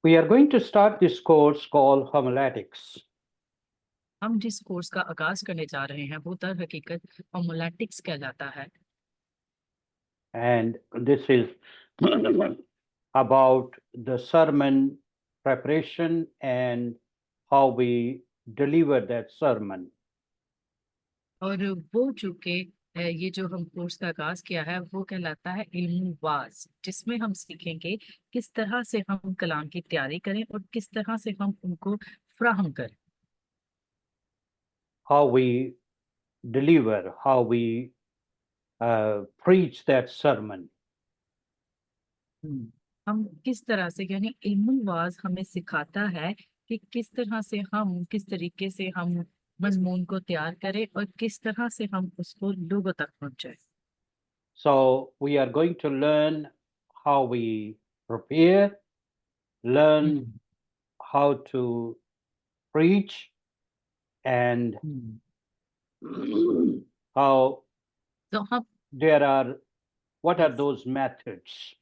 We are going to start this course called homiletics. हम जिस course का आगाज करने जा रहे हैं वो दर हकीकत होमिलेटिक्स कहलाता है And this is about the sermon preparation and how we deliver that sermon. और वो चूंकि ये जो हम कोर्स का आगाज किया है वो कहलाता है इल्म वाज, जिसमें हम सीखेंगे किस तरह से हम कलाम की तैयारी करें और किस तरह से हम उनको फ्राहम करें, How we deliver, how we preach that sermon. हम किस तरह से यानी इल्म वाज हमें सिखाता है कि किस तरह से हम किस तरीके से हम मजमून को तैयार करें और किस तरह से हम उसको लोगों तक पहुंचाएं। So we are going to learn how we prepare, learn how to preach, and how तो हम there are, what are those methods?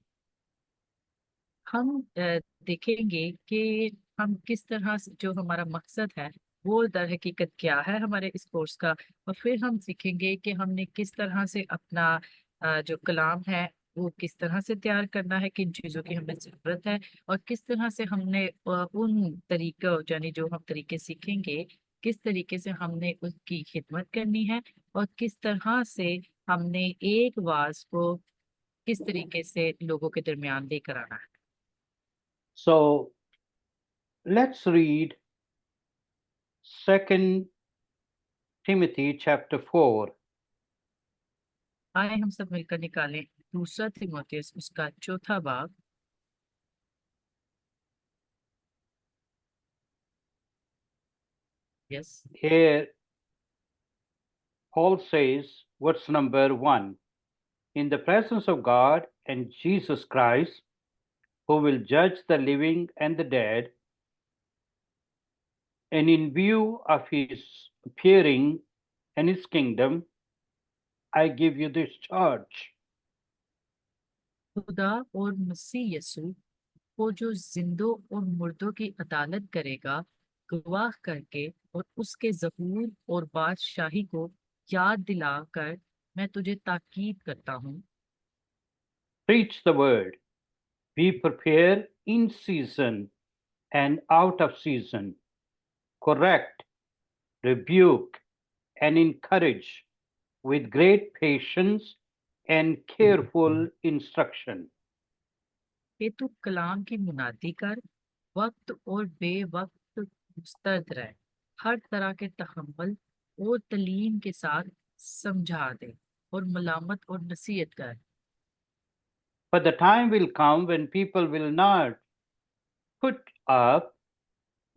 देखेंगे कि हम किस तरह से जो हमारा मकसद है वो दर हकीकत क्या है हमारे इस कोर्स का, और फिर हम सीखेंगे कि हमने किस तरह से अपना जो कलाम है वो किस तरह से तैयार करना है, किन चीज़ों की हमें ज़रूरत है और किस तरह से हमने उन तरीकों यानी जो हम तरीके सीखेंगे किस तरीके से हमने उसकी खिदमत करनी है और किस तरह से हमने एक वाज को किस तरीके से लोगों के दरमियान लेकर आना है। So let's read 2 Timothy chapter 4. आए हम सब मिलकर निकालें दूसरा तीमुथियुस उसका चौथा भाग। Yes, Here Paul says, what's number 1? In the presence of God and Jesus Christ, who will judge the living and the dead, and in view of his appearing and his kingdom, I give you this charge. खुदा और मसीह यसू को जो जिंदों और मुर्दों की अदालत करेगा, गवाह करके और उसके ज़हूर और बादशाही को याद दिलाकर मैं तुझे ताकीद करता हूँ। Preach the word. Be prepared in season and out of season. Correct, rebuke, and encourage with great patience and careful instruction. कि तू कलाम की मुनादी कर, वक्त और बेवक्त मुस्तैद रह, हर तरह के तहम्मुल और तलीम के साथ समझा दे और मलामत और नसीहत कर। But the time will come when people will not put up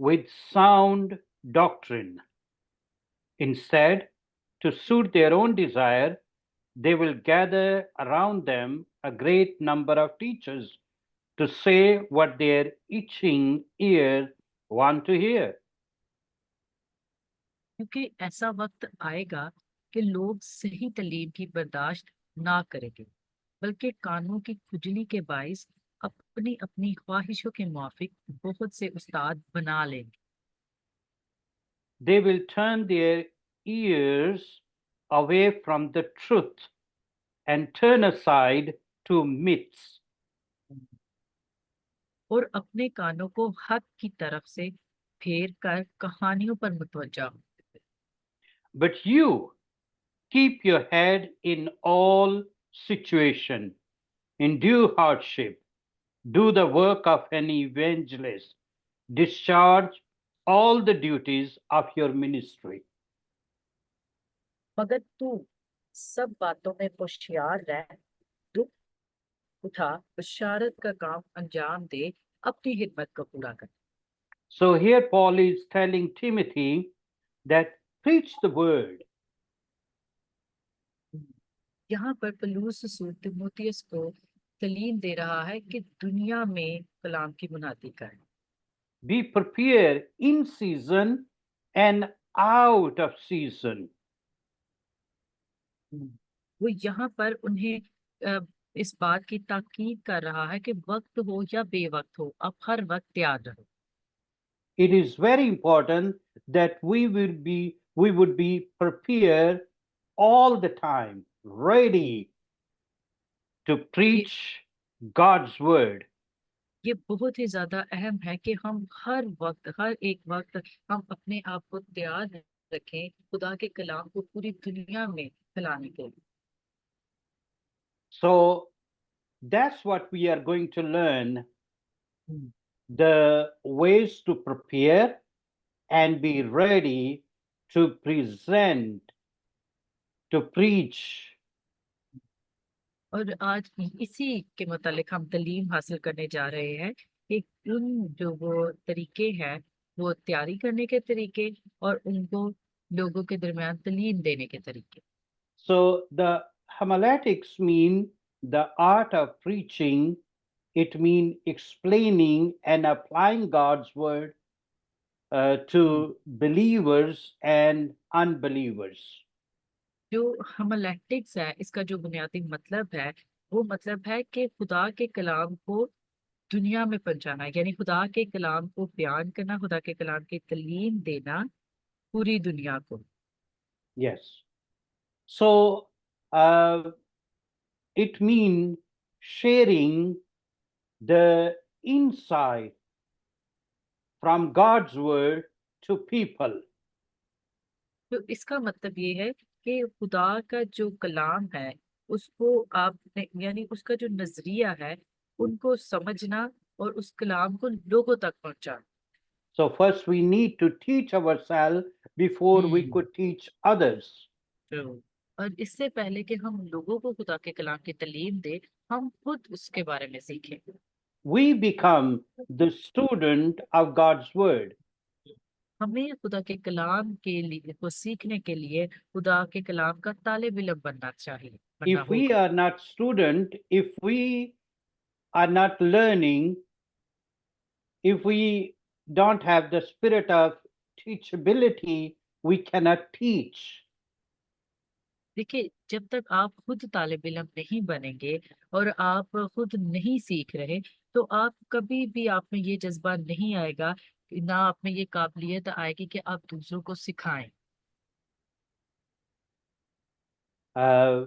with sound doctrine. Instead, to suit their own desire, they will gather around them a great number of teachers to say what their itching ears want to hear. क्योंकि ऐसा वक्त आएगा कि लोग सही तलीम की बर्दाश्त ना करेंगे, बल्कि कानों की खुजली के बाइस अपनी अपनी ख्वाहिशों के मुआफिक बहुत से उस्ताद बना लेंगे। They will turn their ears away from the truth and turn aside to myths. और अपने कानों को हक की तरफ से फेर कर कहानियों पर मुतवज्जा हो। But you keep your head in all situation, endure hardship, do the work of an evangelist, discharge all the duties of your ministry. मगर तू सब बातों में होशियार रह, दुख उठा, बशारत का काम अंजाम दे, अपनी हिम्मत को पूरा कर। So here Paul is telling Timothy that preach the word. यहाँ पर पौलुस रसूल तीमुथियुस को तालीम दे रहा है कि दुनिया में कलाम की मुनादी कर, Be prepared in season and out of season. वो यहाँ पर उन्हें इस बात की ताकीद कर रहा है कि वक्त हो या बेवक्त हो, आप हर वक्त तैयार रहो। It is very important that we would be prepared all the time, ready to ये preach God's word. ये बहुत ही ज्यादा अहम है कि हम हर वक्त, हर एक वक्त हम अपने आप को तैयार रखें खुदा के कलाम को पूरी दुनिया में फैलाने के लिए। So that's what we are going to learn, hmm. the ways to prepare and be ready to present, to preach. और आज इसी के मुतालिक हम तालीम हासिल करने जा रहे हैं कि उन जो वो तरीके हैं, वो तैयारी करने के तरीके और उनको लोगों के दरमियान तालीम देने के तरीके। So the homiletics mean the art of preaching. It means explaining and applying God's word to believers and unbelievers. जो हमलेटिक्स है, इसका जो बुनियादी मतलब है, वो मतलब है कि खुदा के कलाम को दुनिया में पहुंचाना, यानी खुदा के कलाम को बयान करना, खुदा के कलाम की तालीम देना पूरी दुनिया को। Yes. So it means sharing the insight from God's word to people. तो इसका मतलब ये है कि खुदा का जो कलाम है, उसको आपने, यानी उसका जो नजरिया है, उनको समझना और उस कलाम को लोगों तक पहुंचाना। So first we need to teach ourselves before we hmm. could teach others. तो और इससे पहले कि हम लोगों को खुदा के कलाम की तालीम दे, हम खुद उसके बारे में सीखें। We become the student of God's word. हमें खुदा के कलाम के लिए को सीखने के लिए खुदा के कलाम का तालिब इल्म बनना चाहिए, बनना If we होगा। are not student, if we are not learning, if we don't have the spirit of teachability, we cannot teach. देखिए, जब तक आप खुद तालिब इल्म नहीं बनेंगे और आप खुद नहीं सीख रहे, तो आप कभी भी, आप में ये जज्बा नहीं आएगा, ना आप में ये काबिलियत आएगी कि आप दूसरों को सिखाएं। Uh,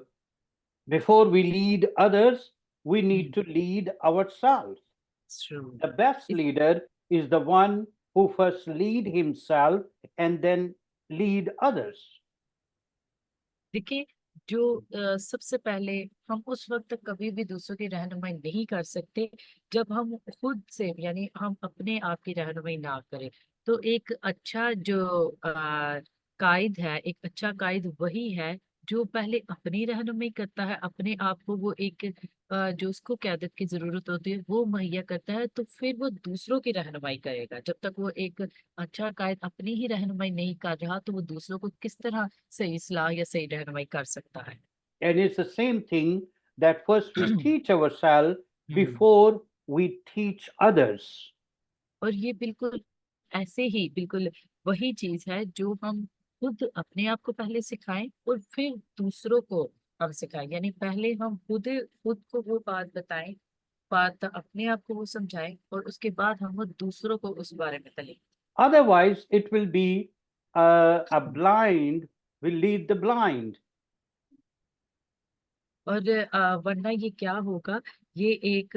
Before we lead others, we need to lead ourselves. True. The best इस leader is the one who first lead himself and then lead others. देखिए, जो सबसे पहले हम उस वक्त तक कभी भी दूसरों की रहनुमाई नहीं कर सकते जब हम खुद से, यानी हम अपने आप की रहनुमाई ना करें। तो एक अच्छा जो कायद है, एक अच्छा कायद वही है जो पहले अपनी रहनुमाई करता है, अपने आप को वो एक जो उसको क़यादत की जरूरत होती है वो मुहैया करता है, तो फिर वो दूसरों की रहनुमाई करेगा। जब तक वो एक अच्छा कायद अपनी ही रहनुमाई नहीं कर रहा, तो वो दूसरों को किस तरह सही सलाह या सही रहनुमाई कर सकता है। And it's the same thing that first we teach ourselves hmm. before we teach others. और ये बिल्कुल ऐसे ही, बिल्कुल वही चीज है जो हम खुद अपने आप को पहले सिखाएं और फिर दूसरों को हम सिखाएं, यानी पहले हम खुद खुद को वो बात बताएं, बात अपने आप को वो समझाएं और उसके बाद हम वो दूसरों को उस बारे में तले। Otherwise, it will be a blind will lead the blind. और वरना ये क्या होगा, ये एक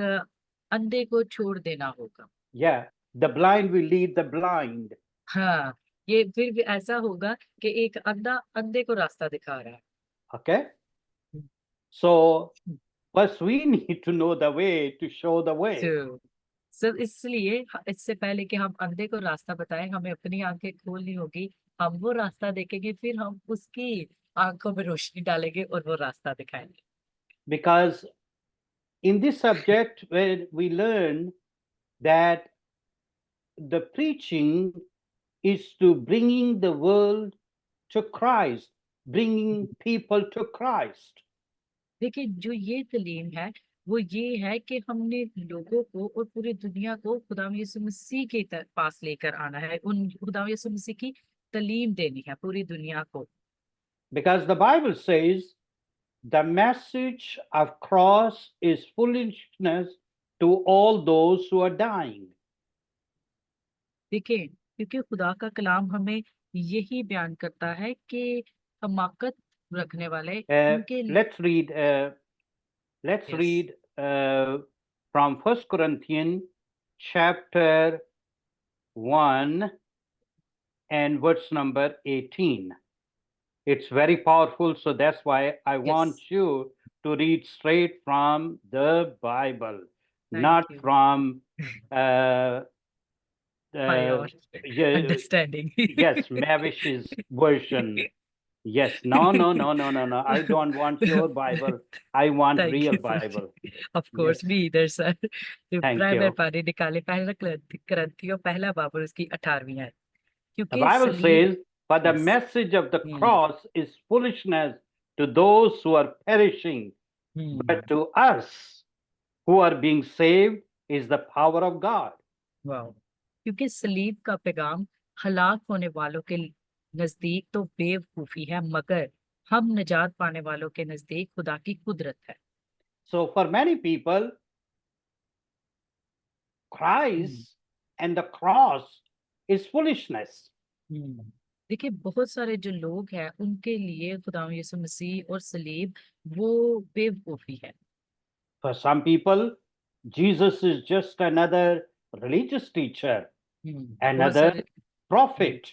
अंधे को छोड़ देना होगा। Yeah, the blind will lead the blind. हाँ, ये फिर भी ऐसा होगा कि एक अंधा अंधे को रास्ता दिखा रहा Okay, है। so first we need to know the way to show the way. तो सर, इसलिए इससे पहले कि हम अंधे को रास्ता बताएं, हमें अपनी आंखें खोलनी होगी। हम वो रास्ता देखेंगे, फिर हम उसकी आंखों में रोशनी डालेंगे और वो रास्ता दिखाएंगे। Because in this subject, where we learn that the preaching is to bringing the world to Christ, bringing people to Christ. देखिए, जो ये तालीम है वो ये है कि हमने लोगों को और पूरी दुनिया को खुदा यीशु मसीह के पास लेकर आना है, उन खुदा यीशु मसीह की तालीम देनी है पूरी दुनिया को। Because the Bible says the message of cross is foolishness to all those who are dying. देखिए, क्योंकि खुदा का कलाम हमें यही बयान करता है कि हमाकत रखने वाले उनके Let's read. Let's Yes. read from 1 Corinthians chapter 1 and verse number 18. It's very powerful, so that's why I want Yes. you to read straight from the Bible, Thank not you. from uh, My uh, own yeah, understanding. yes, Mavish's version. Yes, no. I don't want your Bible. I want Thank real you, sir. Bible. Of Yes, course, me either, sir. तो thank प्राय you. व्यापारी निकाले पहला ग्रंथियों पहला बाब और उसकी 18वीं आयत The क्योंकि Bible सलीब says, "For the Yes. message of the hmm cross is foolishness to those who are perishing, hmm but to us who are being saved is the power of God." Wow क्योंकि सलीब का पैगाम हलाक होने वालों के नजदीक तो बेवकूफी है मगर हम निजात पाने वालों के नजदीक खुदा की कुदरत है So, for many people, hmm Christ and the cross is foolishness. हम्म। देखिए बहुत सारे जो लोग हैं उनके लिए खुदा यीशु मसीह और सलीब वो बेवकूफी है For some people, Jesus is just another religious teacher, बहुत another सारे prophet.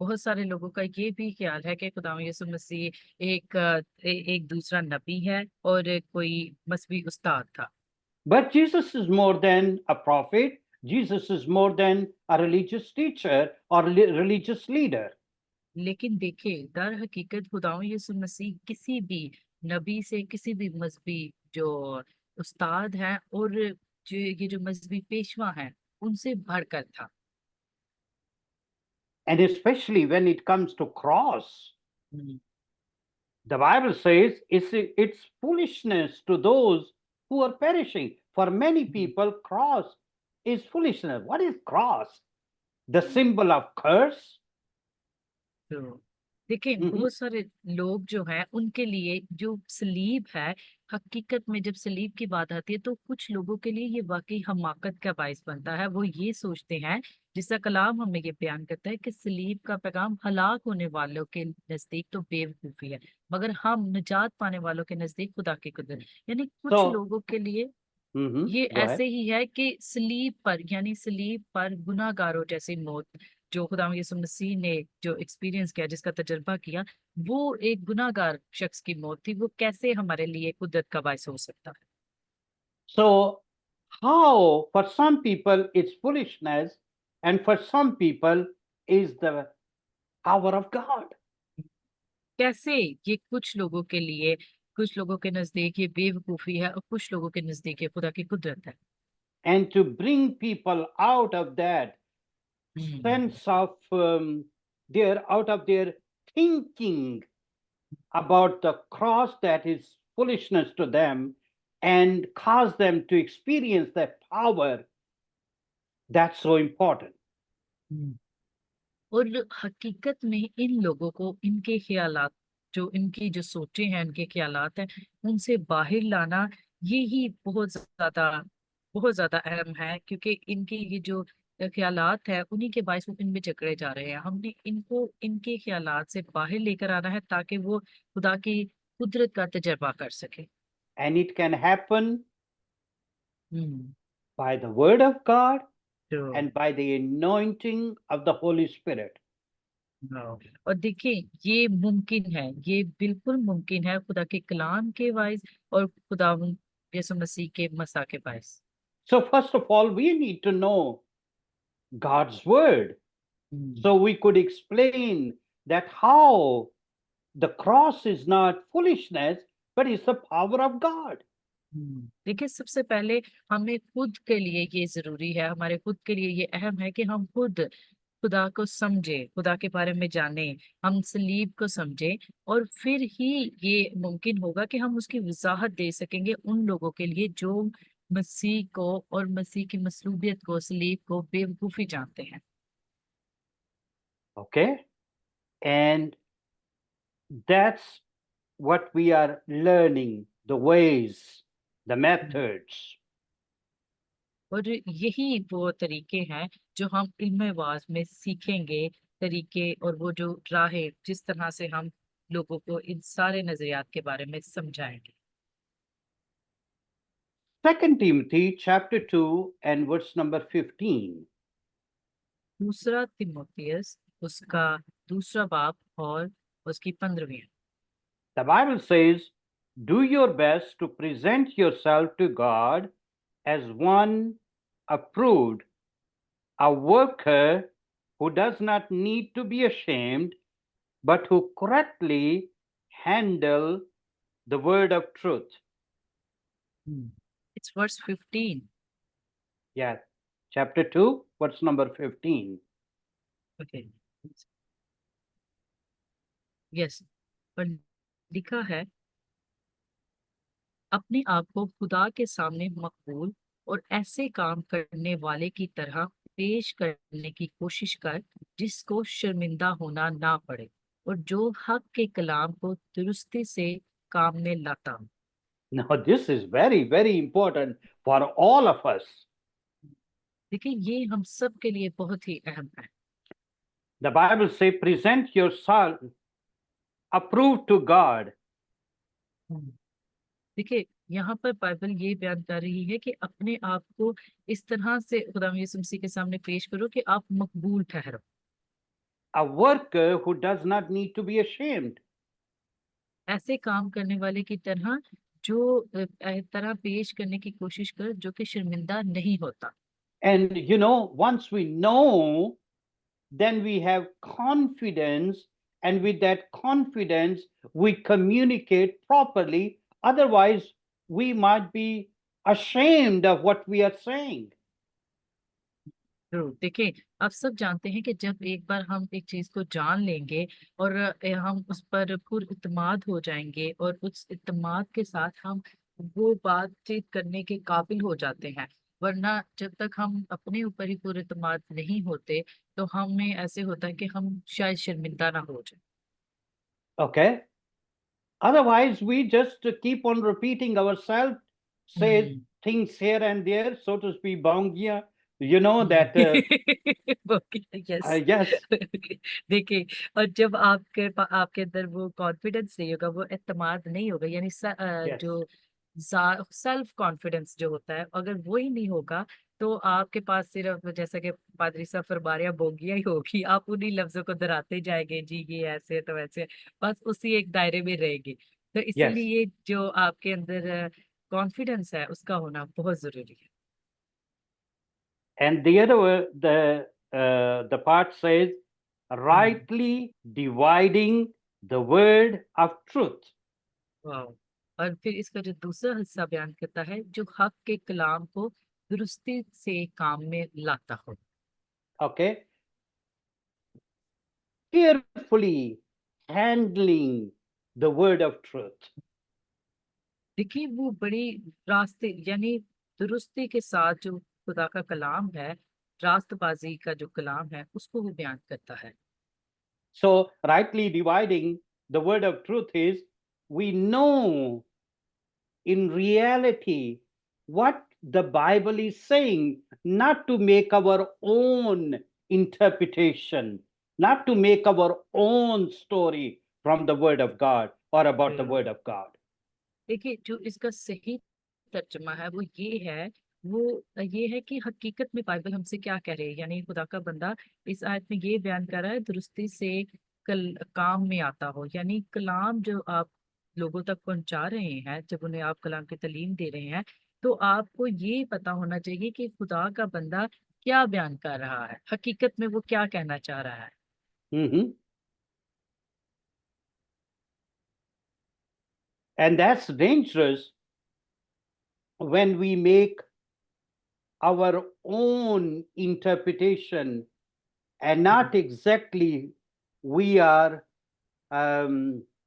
बहुत सारे लोगों का ये भी ख्याल है कि खुदा यीशु मसीह एक दूसरा नबी है और कोई मसीही उस्ताद था But Jesus is more than a prophet. Jesus is more than a religious teacher or religious leader. लेकिन देखिए दर हकीकत खुदावं यीशु मसीह किसी भी नबी से किसी भी मजहबी जो उस्ताद हैं और जो ये जो मजहबी पेशवा हैं उनसे बढ़कर था And especially when it comes to cross, hmm, the Bible says it's foolishness to those who are perishing. For many people, cross is foolishness. What is cross? The symbol of curse? तो देखिए Mhm. बहुत सारे लोग जो हैं उनके लिए जो सलीब है हकीकत में जब सलीब की बात आती है तो कुछ लोगों के लिए ये वाकई हमाकत का बायस बनता है वो ये सोचते हैं जिसका कलाम हमें ये बयान करता है कि सलीब का पैगाम हलाक होने वालों के नजदीक तो बेवकूफी है मगर हम निजात पाने वालों के नजदीक खुदा की कुदरत यानी कुछ So, लोगों के लिए ये go ahead. ऐसे ही है कि सलीब पर यानी सलीब पर गुनाहगारों जैसी मौत जो खुदा यीशु मसीह ने जो एक्सपीरियंस किया जिसका तजुर्बा किया वो एक गुनाहगार शख्स की मौत थी वो कैसे हमारे लिए कुदरत का बायस हो सकता है So, how for some people it's foolishness, and for some people is the power of God. कैसे ये कुछ लोगों के लिए कुछ लोगों के नजदीक ये बेवकूफी है और कुछ लोगों के नजदीक ये खुदा की कुदरत है And to bring people out of that hmm sense of out of their thinking about the cross that is foolishness to them and cause them to experience that power, that's so important. हम्म। और हकीकत में इन लोगों को इनके ख्यालात जो इनकी जो सोचें हैं इनके ख्यालात हैं उनसे बाहर लाना ये ही बहुत ज्यादा अहम है क्योंकि इनकी ये जो ख्यालात है उन्हीं के बायस वो इनमें जकड़े जा रहे हैं हमने इनको इनके ख्यालात से बाहर लेकर आना है ताकि वो खुदा की कुदरत का तजर्बा कर सके And it can happen hmm by the word of God तो and by the anointing of the Holy Spirit. हाँ, और देखिए ये मुमकिन है ये बिल्कुल मुमकिन है खुदा के कलाम के वाइज और खुदा यीशु मसीह के मसा के बायस So, first of all, we need to know God's word hmm, so we could explain that how the cross is not foolishness, but it's the power of God. देखिए सबसे पहले हमें खुद के लिए ये जरूरी है हमारे खुद के लिए ये अहम है कि हम खुद खुदा को समझे खुदा के बारे में जाने हम सलीब को समझे और फिर ही ये मुमकिन होगा कि हम उसकी वजाहत दे सकेंगे उन लोगों के लिए जो मसीह को और मसीह की मसलूबियत को सलीब को बेवकूफी जानते हैं Okay? And that's what we are learning, the ways, the methods. और यही वो तरीके हैं जो हम इल्म-ए-वाज़ में सीखेंगे, तरीके और वो जो राहें जिस तरह से हम लोगों को इन सारे नज़रियात के बारे में समझाएँगे। 2 Timothy chapter 2 and verse number 15. दूसरा तिमोथियस उसका दूसरा बाब और उसकी 15वीं। The Bible says, do your best to present yourself to God as one approved, a worker who does not need to be ashamed, but who correctly handle the word of truth. It's verse 15. Yeah, chapter 2, verse number 15. Okay. Yes. पर लिखा है, अपने आप को खुदा के सामने मकबूल और ऐसे काम करने वाले की तरह पेश करने की कोशिश कर जिसको शर्मिंदा होना ना पड़े और जो हक के कलाम को दुरुस्ती से काम में लाता हो। Now, this is very, very important for all of us. देखिए ये हम सब के लिए बहुत ही अहम है। The Bible says, present yourself approved to God. देखिए यहाँ पर बाइबल ये बयान कर रही है कि अपने आप को इस तरह से खुदा यीशु मसीह के सामने पेश करो कि आप मकबूल ठहरो। A worker who does not need to be ashamed. ऐसे काम करने वाले की तरह जो तरह पेश करने की कोशिश कर जो कि शर्मिंदा नहीं होता। And you know, once we know, then we have confidence, and with that confidence, we communicate properly. Otherwise, we might be ashamed of what we are saying. जरूर देखिए, आप सब जानते हैं कि जब एक बार हम एक चीज को जान लेंगे और हम उस पर पुरइत्माद हो जाएंगे और उस इत्माद के साथ हम वो बातचीत करने के काबिल हो जाते हैं। वरना जब तक हम अपने ऊपर ही पुरइत्माद नहीं होते तो हमें ऐसे होता है कि हम शायद शर्मिंदा ना हो जाए। Okay? Otherwise, we just keep on repeating ourselves, say things here and there, so to speak, bongia. You know that, yes yes, देखिए, और जब आपके अंदर वो कॉन्फिडेंस नहीं होगा, वो एतमाद नहीं होगा, यानी yes. जो सेल्फ कॉन्फिडेंस जो होता है, अगर वो ही नहीं होगा तो आपके पास सिर्फ जैसा कि पादरी साहब फरमा रहे हैं बोगियां ही होगी। आप उन्हीं लफ्जों को दोहराते जाएंगे, जी ये ऐसे है तो वैसे है, बस उसी एक दायरे में रहेंगे। तो Yes. इसीलिए जो आपके अंदर कॉन्फिडेंस है उसका होना बहुत जरूरी है। And the other, the part says, rightly dividing the word of truth. Wow! और फिर इसका जो दूसरा हिस्सा बयान करता है जो हक के कलाम को दुरुस्ती से काम में लाता हो। Okay? Carefully handling the word of truth. देखिए वो बड़ी रास्ते यानी दुरुस्ती के साथ जो खुदा का कलाम है, रास्तबाजी का जो कलाम है उसको वो बयान करता है। So, rightly dividing the word of truth is, we know in reality what the Bible is saying, not to make our own interpretation, not to make our own story from the Word of God or about the Word of God. देखिए जो इसका सही तर्जुमा है वो ये है कि हकीकत में बाइबल हमसे क्या कह रही है, यानी खुदा का बंदा इस आयत में ये बयान कर रहा है दुरुस्ती से काम में आता हो, यानी कलाम जो आप लोगों तक पहुंचा रहे हैं, जब उन्हें आप कलाम की तालीम दे रहे हैं तो आपको ये पता होना चाहिए कि खुदा का बंदा क्या बयान कर रहा है, हकीकत में वो क्या कहना चाह रहा है। Mhm. And that's dangerous when we make our own interpretation and not exactly we are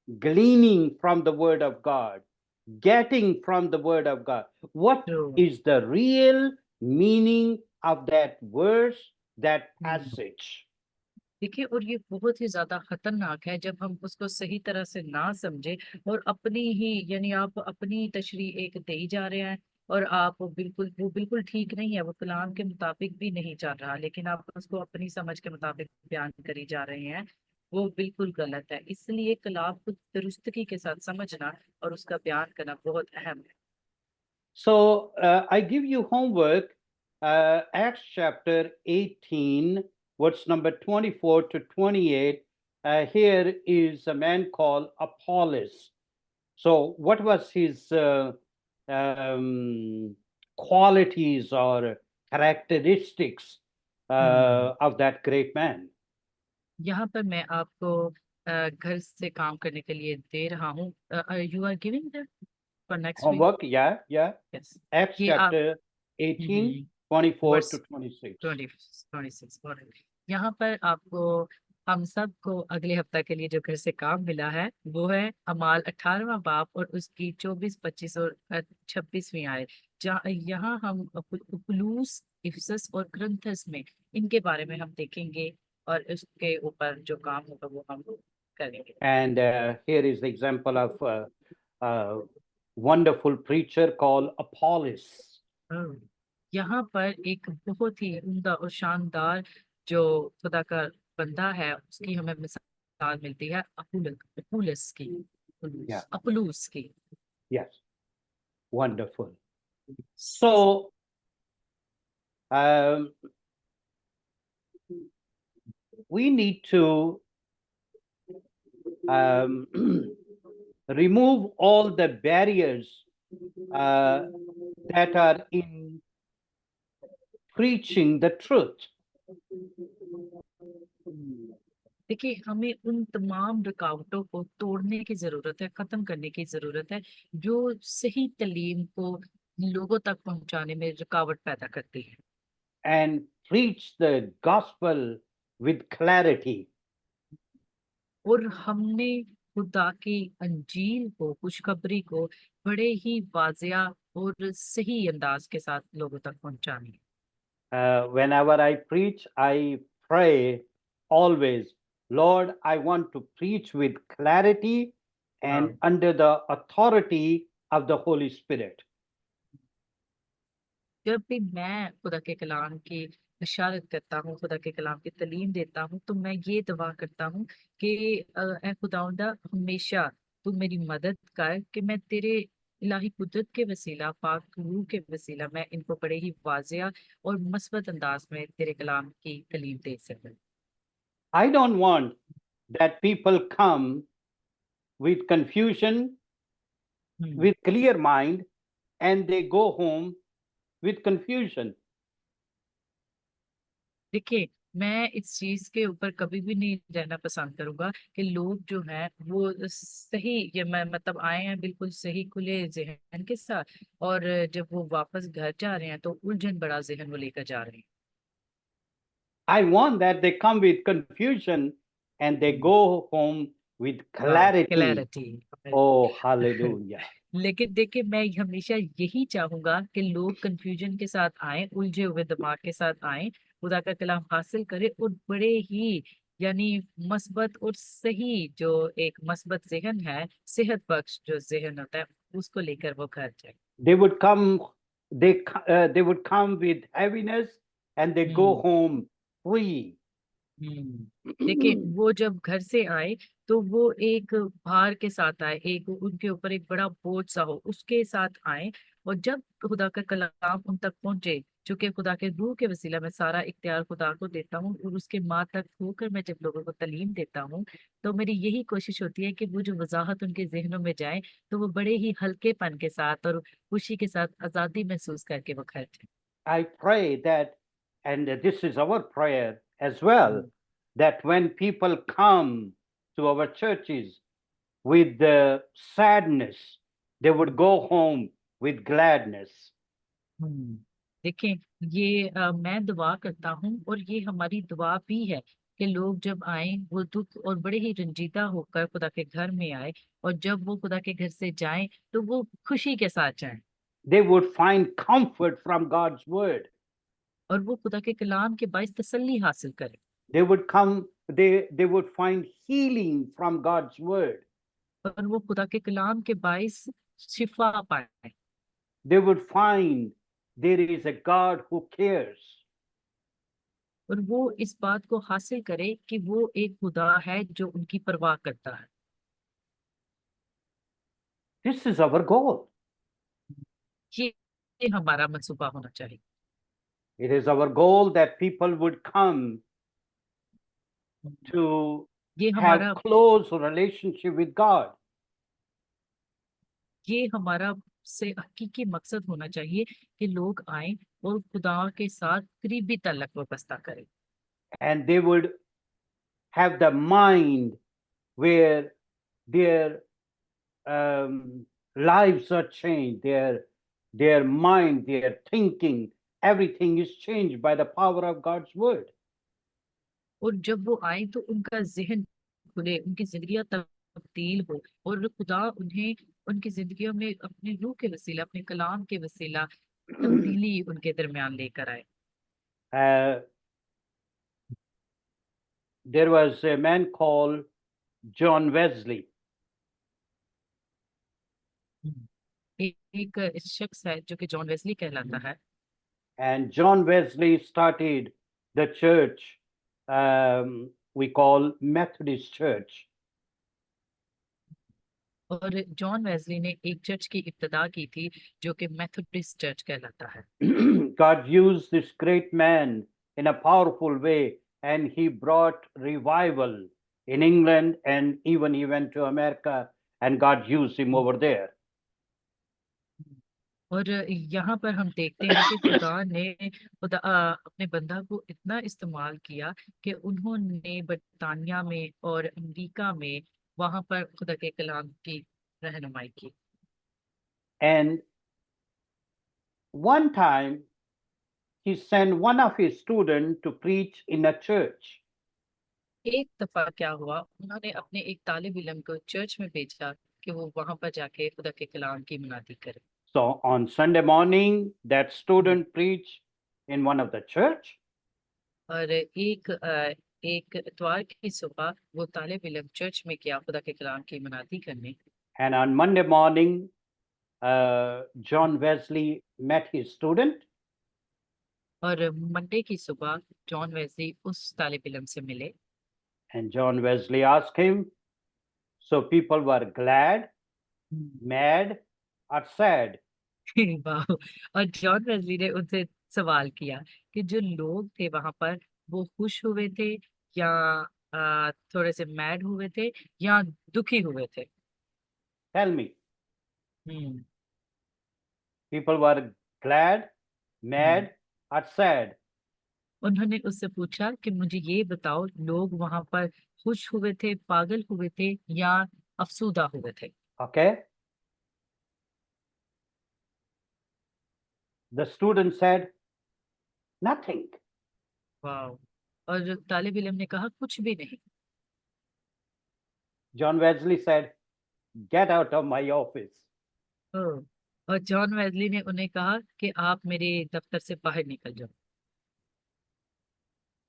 gleaning from the Word of God, getting from the Word of God. What is the real meaning of that verse, that passage? देखिए, और ये बहुत ही ज्यादा खतरनाक है जब हम उसको सही तरह से ना समझे और अपनी ही यानी आप अपनी तशरीह एक दे ही जा रहे हैं, और आप वो बिल्कुल ठीक नहीं है, वो कलाम के मुताबिक भी नहीं चल रहा, लेकिन आप उसको अपनी समझ के मुताबिक बयान करी जा रहे हैं। वो बिल्कुल गलत है। इसलिए कलाम को दुरुस्तगी के साथ समझना और उसका बयान करना बहुत अहम है। So I give you homework, Acts chapter 18, verse number 24 to 28. Here is a man called Apollos. So, what was his qualities or characteristics hmm of that great man? यहाँ पर मैं आपको घर से काम करने के लिए दे रहा हूँ। You are giving for next week? Homework, yeah, yeah. Yes. Acts ये आप chapter 18, 24 वर्स to 26. 26 और यहाँ पर आपको हम सबको अगले हफ्ता के लिए जो घर से काम मिला है वो है अमाल 18वां बाब और उसकी 24, 25 और 26वीं आयत। जहाँ यहाँ हम उपुलूस, इफसस और ग्रंथस में इनके बारे में हम देखेंगे और उसके ऊपर जो काम होगा वो हम करेंगे। And here is the example of a wonderful preacher called Apollos. हम्म। यहाँ पर एक बहुत ही उम्दा और शानदार जो खुदा का बंदा है उसकी हमें मिसाल मिलती है अपुलस की, Yeah, अपुलूस की। yes, wonderful. So, um, we need to um, remove all the barriers that are in preaching the truth. देखिए, हमें उन तमाम रुकावटों को तोड़ने की जरूरत है, खत्म करने की जरूरत है जो सही तालीम को लोगों तक पहुंचाने में रुकावट पैदा करती है। And preach the gospel with clarity. और हमने खुदा की अंजील को, खुशखबरी को बड़े ही वाजिया और सही अंदाज के साथ लोगों तक पहुंचानी है। Whenever I preach, I pray always, Lord, I want to preach with clarity and हाँ। under the authority of the Holy Spirit. जब भी मैं खुदा के कलाम की बशारत करता हूँ, खुदा के कलाम की तालीम देता हूँ, तो मैं ये दुआ करता हूँ कि ए खुदावंदा हमेशा तू मेरी मदद कर कि मैं तेरे इलाही कुदरत के वसीला, पाक रूह के वसीला मैं इनको बड़े ही वाजिया और मस्बत अंदाज में तेरे कलाम की तालीम दे सकूं। I don't want that people come with confusion, hmm. with clear mind, and they go home with confusion. देखिए, मैं इस चीज के ऊपर कभी भी नहीं रहना पसंद करूंगा कि लोग जो हैं वो सही ये मैं मतलब आए हैं बिल्कुल सही खुले जहन के साथ, और जब वो वापस घर जा रहे हैं तो उलझन बड़ा जहन वो लेकर जा रहे I want that they come with confusion and they हैं। go home with वाह, clarity. क्लैरिटी। Oh, hallelujah. लेकिन देखिए, मैं हमेशा यही चाहूंगा कि लोग कंफ्यूजन के साथ आए, उलझे हुए दिमाग के साथ आए, खुदा का कलाम हासिल करें और बड़े ही यानी मस्बत और सही जो एक मस्बत जहन है, सेहत बख्श जो जहन होता है उसको लेकर वो घर जाए। They would come, they would come with heaviness and they go hmm home free. हम्म। देखिए, वो जब घर से आए तो वो एक भार के साथ आए, एक उनके ऊपर एक बड़ा बोझ सा हो उसके साथ आए, और जब खुदा का कलाम उन तक पहुंचे, चूंकि खुदा के रूह के वसीला मैं सारा इख्तियार खुदा को देता हूँ और उसके माँ तक होकर मैं जब लोगों को तालीम देता हूँ, तो मेरी यही कोशिश होती है कि वो जो वजाहत उनके जहनों में जाए तो वो बड़े ही हल्केपन के साथ और खुशी के साथ आजादी महसूस करके वो घर जाए। I pray that, and this is our prayer as well, that when people come to our churches with the sadness, they would go home with gladness. हम्म। देखें, ये मैं दुआ करता हूँ और ये हमारी दुआ भी है कि लोग जब आए वो दुख और बड़े ही रंजीदा होकर खुदा के घर में आए, और जब वो खुदा के घर से जाएं तो वो खुशी के साथ जाएं, They would find comfort from God's word. और वो खुदा के कलाम के बाइस तसल्ली हासिल करें। They would come they would find healing from God's word. और वो खुदा के कलाम के बाइस शिफा पाए, They would find there is a God who cares. और वो इस बात को हासिल करे कि वो एक खुदा है जो उनकी परवाह करता है। This is our goal. ये हमारा मंसूबा होना चाहिए। It is our goal that people would come to ये have हमारा close relationship with God. ये हमारा से हकीकी मकसद होना चाहिए कि लोग आए और खुदा के साथ करीबी तल्लक वाबस्ता करें, And they would have the mind where their lives are changed, their mind, their thinking, everything is changed by the power of God's word. और जब वो आए तो उनका जहन खुले, उनकी जिंदगियां तब्दील हो और खुदा उन्हें उनकी जिंदगियों में अपने रूह के वसीला, अपने कलाम के वसीला तब्दीली उनके दरमियान लेकर आए। Uh, there was a man called John Wesley. एक शख्स है जो कि जॉन वेस्ली कहलाता है, And John Wesley started the church we call Methodist Church. और जॉन वेस्ली ने एक चर्च की इब्तिदा की थी जो कि मेथोडिस्ट चर्च कहलाता है। God used this great man in a powerful way, and he brought revival in England, and even he went to America, and God used him over there. और यहाँ पर हम देखते हैं कि अपने बंदा को इतना इस्तेमाल किया कि उन्होंने बरतानिया में और अमेरिका में वहां पर खुदा के कलाम की रहनुमाई की। And one time, he sent one of his students to preach in a church. एक दफा क्या हुआ, उन्होंने अपने एक तालिब इल्म को चर्च में भेजा कि वो वहां पर जाके खुदा के कलाम की मुनादी करे। So on Sunday morning, that student preached in one of the church. और एक इतवार की सुबह वो तालिब इल्म चर्च में गया खुदा के कलाम की मुनादी करने। And on Monday morning, John Wesley met his student. और मंडे की सुबह जॉन वेस्ली उस तालिब इल्म से मिले। And John Wesley asked him, so people were glad, mad, or sad? वाह। और जॉन वेस्ली ने उनसे सवाल किया कि जो लोग थे वहां पर वो खुश हुए थे या थोड़े से मैड हुए थे या दुखी हुए थे। Tell me. Hmm People were glad, mad, or sad? उन्होंने उससे पूछा कि मुझे ये बताओ, लोग वहां पर खुश हुए थे, पागल हुए थे या अफसूदा हुए थे। Okay. The student said, nothing. वाह। और तालिब इल्म ने कहा कुछ भी नहीं। John Wesley said, get out of my office. ओह, और जॉन वेस्ली ने उन्हें कहा कि आप मेरे दफ्तर से बाहर निकल जाओ।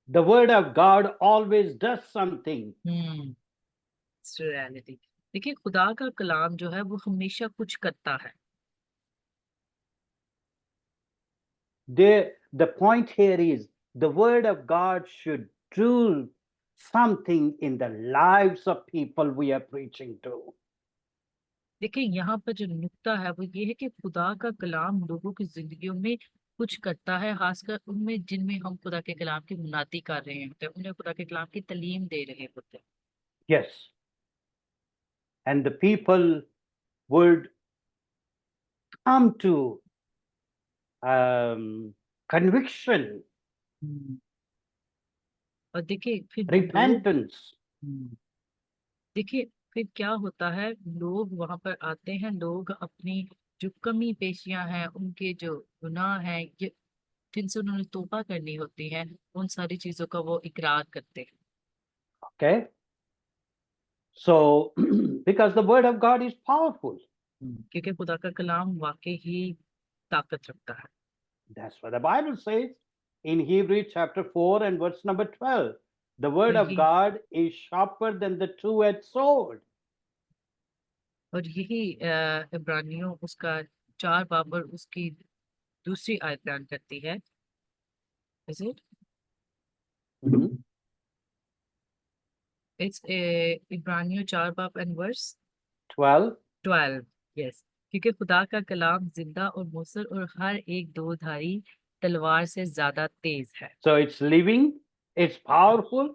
The word of God always does something. Reality. देखिए खुदा का कलाम जो है वो हमेशा कुछ करता है। The point here is the word of God should do something in the lives of people we are preaching to. देखिए यहाँ पर जो नुक्ता है वो ये है कि खुदा का कलाम लोगों की जिंदगियों में कुछ करता है, खासकर उनमें जिनमें हम खुदा के कलाम की मुनादी कर रहे होते हैं, उन्हें खुदा के कलाम की तालीम दे रहे होते हैं। Yes. And the people would come to conviction, और देखिए फिर repentance. देखिए फिर क्या होता है, लोग वहां पर आते हैं, लोग अपनी जो कमी पेशियां हैं, उनके जो गुनाह हैं, ये जिनसे उन्होंने तौबा करनी होती है, उन सारी चीजों का वो इकरार करते हैं। Okay. So, because the word of God is powerful. क्योंकि खुदा का कलाम वाकई ही ताकत रखता है। That's what the Bible says in Hebrews chapter 4 and verse number 12. The word और of ये God is sharper than the two-edged sword. और यही इब्रानियों उसका 4 बाब और उसकी दूसरी आयत बयान करती है। इज इट इट्स इब्रानियों 4 बाब एंड वर्स 12. 12। यस, क्योंकि खुदा का कलाम जिंदा और मौसर और हर एक दो धारी तलवार से ज्यादा तेज है। So it's living, it's powerful,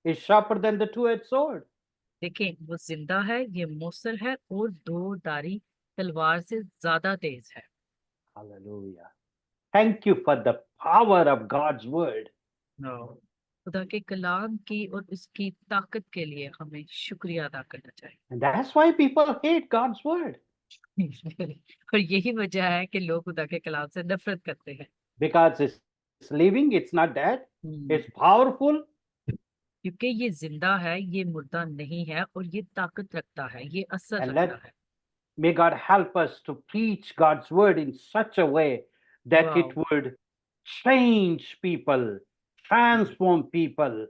it's sharper than the two-edged sword. देखें, वो जिंदा है, ये मौसर है और दो धारी तलवार से ज्यादा तेज है। Hallelujah. Thank you for the power of God's word. खुदा के कलाम की और उसकी ताकत के लिए हमें शुक्रिया अदा करना चाहिए। And that's why people hate God's word, और यही वजह है कि लोग खुदा के कलाम से नफरत करते हैं। because it's living, it's not dead, it's powerful, क्योंकि ये जिंदा है, ये मुर्दा नहीं है और ये ताकत रखता है, ये असर and रखता है। may God help us to preach God's word in such a way that it वाह, would change people, transform people.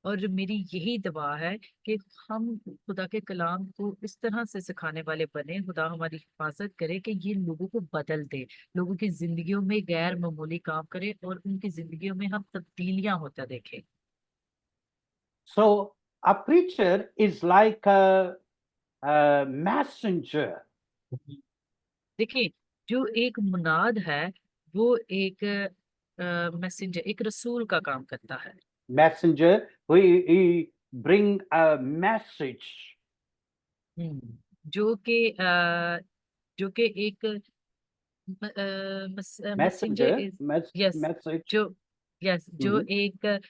और मेरी यही दुआ है कि हम खुदा के कलाम को इस तरह से सिखाने वाले बने, खुदा हमारी हिफाजत करे कि ये लोगों को बदल दे, लोगों की जिंदगियों में गैर मामूली काम करे और उनकी जिंदगियों में हम तब्दीलियां होता देखें। So a preacher is like a messenger. देखिए, जो एक मुनाद है वो एक मैसेंजर, एक रसूल का काम करता है। Messenger, he bring a message. जो कि जो कि एक messenger Messenger, is, yes, message. जो यस जो Mhm. एक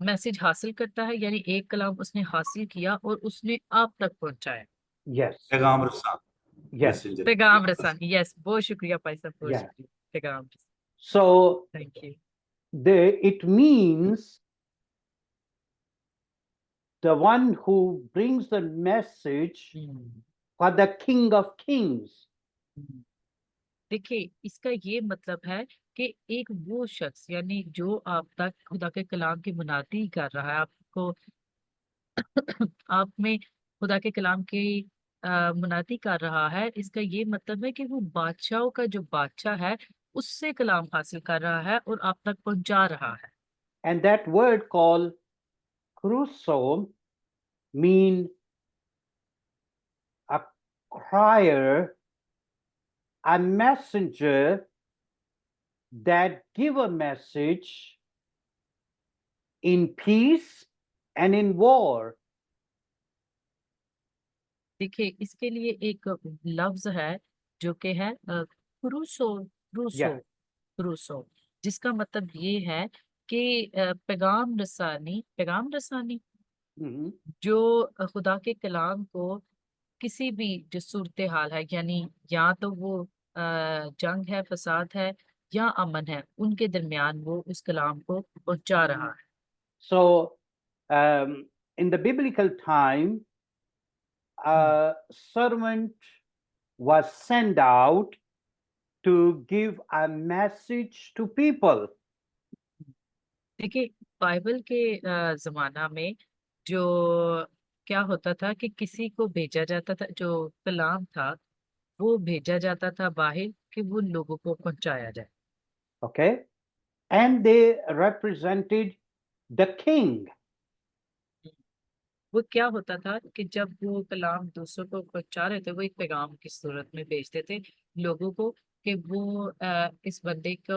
मैसेज हासिल करता है, यानी एक कलाम उसने हासिल किया और उसने आप तक पहुंचाया। Yes, पैगाम रसान yes, मैसेंजर पैगाम रसानी, यस, बहुत शुक्रिया भाई साहब, बहुत yes. शुक्रिया। पैगाम, So thank you. it means the one who brings the message for the King of Kings. देखिए, इसका ये मतलब है कि एक वो शख्स, यानी जो आप तक खुदा के कलाम की मुनादी कर रहा है, आपको आप में खुदा के कलाम की मुनादी कर रहा है, इसका ये मतलब है कि वो बादशाहों का जो बादशाह है उससे कलाम हासिल कर रहा है और आप तक पहुंचा रहा है। And that word called cruso mean a crier, a messenger that give a message in peace and in war. देखिए, इसके लिए एक लफ्ज है जो कि है क्रूसो, क्रूसो, Yeah. क्रूसो, जिसका मतलब ये है कि पैगाम रसानी, पैगाम रसानी Mhm. जो खुदा के कलाम को किसी भी जो सूरत हाल है, यानी या तो वो जंग है, फसाद है या अमन है, उनके दरमियान वो उस कलाम को पहुंचा रहा है। So in the biblical time, a servant was sent out to give a message to people. देखिए, बाइबल के जमाना में जो क्या होता था कि किसी को भेजा जाता था, जो कलाम था वो भेजा जाता था बाहर कि वो लोगों को पहुंचाया जाए। Okay, and they represented the king. वो क्या होता था कि जब वो कलाम दूसरों को पहुंचा रहे थे, वो एक पैगाम की सूरत में भेजते थे लोगों को कि वो इस बंदे को,